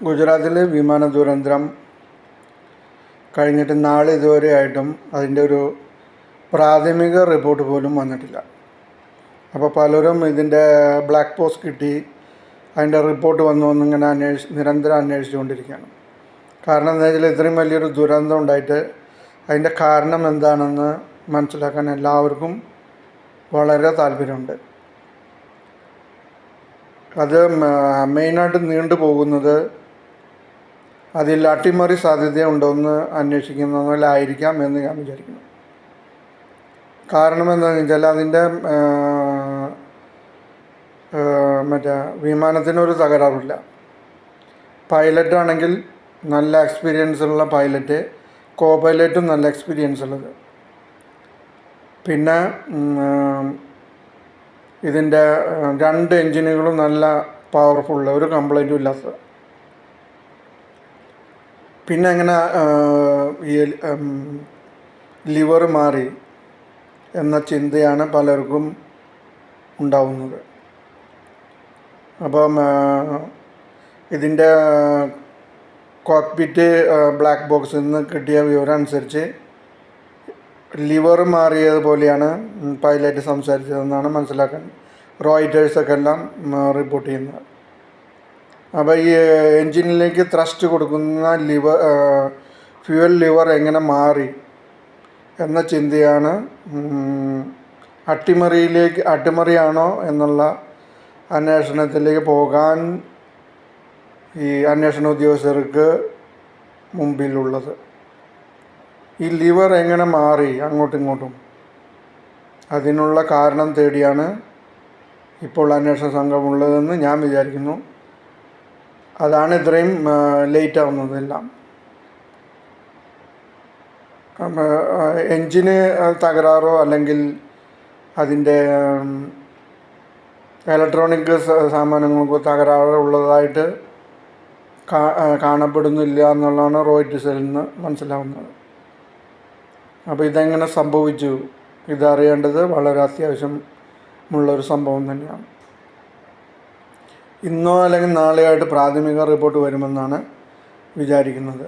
ഗുജറാത്തിൽ വിമാന ദുരന്തം കഴിഞ്ഞിട്ട് നാളെ ഇതുവരെയായിട്ടും അതിൻ്റെ ഒരു പ്രാഥമിക റിപ്പോർട്ട് പോലും വന്നിട്ടില്ല. അപ്പോൾ പലരും ഇതിൻ്റെ ബ്ലാക്ക് ബോക്സ് കിട്ടി അതിൻ്റെ റിപ്പോർട്ട് വന്നു എന്നിങ്ങനെ നിരന്തരം അന്വേഷിച്ചുകൊണ്ടിരിക്കുകയാണ്. കാരണം എന്താ വെച്ചാൽ ഇത്രയും വലിയൊരു ദുരന്തം ഉണ്ടായിട്ട് അതിൻ്റെ കാരണം എന്താണെന്ന് മനസ്സിലാക്കാൻ എല്ലാവർക്കും വളരെ താല്പര്യമുണ്ട്. അത് മെയിനായിട്ട് നീണ്ടു പോകുന്നത് അതിൽ അട്ടിമറി സാധ്യതയുണ്ടോയെന്ന് അന്വേഷിക്കുന്നതിലായിരിക്കാം എന്ന് ഞാൻ വിചാരിക്കുന്നു. കാരണം എന്താണെന്ന് വെച്ചാൽ അതിൻ്റെ വിമാനത്തിനൊരു തകരാറില്ല. പൈലറ്റാണെങ്കിൽ നല്ല എക്സ്പീരിയൻസ് ഉള്ള പൈലറ്റ്, കോ പൈലറ്റും നല്ല എക്സ്പീരിയൻസ് ഉള്ളത്. പിന്നെ ഇതിൻ്റെ 2 എൻജിനുകളും നല്ല പവർഫുള്ള, ഒരു കംപ്ലൈൻറ്റും ഇല്ലാത്തത്. പിന്നെ എങ്ങനെ ഈ ലിവർ മാറി എന്ന ചിന്തയാണ് പലർക്കും ഉണ്ടാവുന്നത്. അപ്പം ഇതിൻ്റെ കോക്പിറ്റ് ബ്ലാക്ക് ബോക്സിൽ നിന്ന് കിട്ടിയ വിവരം അനുസരിച്ച് ലിവർ മാറിയതുപോലെയാണ് പൈലറ്റ് സംസാരിച്ചതെന്നാണ് മനസ്സിലാക്കാൻ റോയിറ്റേഴ്സൊക്കെ എല്ലാം റിപ്പോർട്ട് ചെയ്യുന്നത്. അപ്പോൾ ഈ എൻജിനിലേക്ക് ത്രസ്റ്റ് കൊടുക്കുന്ന ഫ്യൂവൽ ലിവർ എങ്ങനെ മാറി എന്ന ചിന്തയാണ് അട്ടിമറിയാണോ എന്നുള്ള അന്വേഷണത്തിലേക്ക് പോകാൻ ഈ അന്വേഷണ ഉദ്യോഗസ്ഥർക്ക് മുമ്പിലുള്ളത്. ഈ ലിവർ എങ്ങനെ മാറി അങ്ങോട്ടും ഇങ്ങോട്ടും, അതിനുള്ള കാരണം തേടിയാണ് ഇപ്പോൾ അന്വേഷണ സംഘമുള്ളതെന്ന് ഞാൻ വിചാരിക്കുന്നു. അതാണ് ഇത്രയും ലേറ്റ് ആവുന്നതെല്ലാം. എൻജിന് തകരാറോ അല്ലെങ്കിൽ അതിൻ്റെ ഇലക്ട്രോണിക് സാമാനങ്ങൾക്ക് തകരാറോ ഉള്ളതായിട്ട് കാണപ്പെടുന്നില്ല എന്നുള്ളതാണ് റോയിറ്റേഴ്സിൽ നിന്ന് മനസ്സിലാവുന്നത്. അപ്പോൾ ഇതെങ്ങനെ സംഭവിച്ചു, ഇതറിയേണ്ടത് വളരെ അത്യാവശ്യമുള്ളൊരു സംഭവം തന്നെയാണ്. ഇന്നോ അല്ലെങ്കിൽ നാളെയായിട്ട് പ്രാഥമിക റിപ്പോർട്ട് വരുമെന്നാണ് വിചാരിക്കുന്നത്.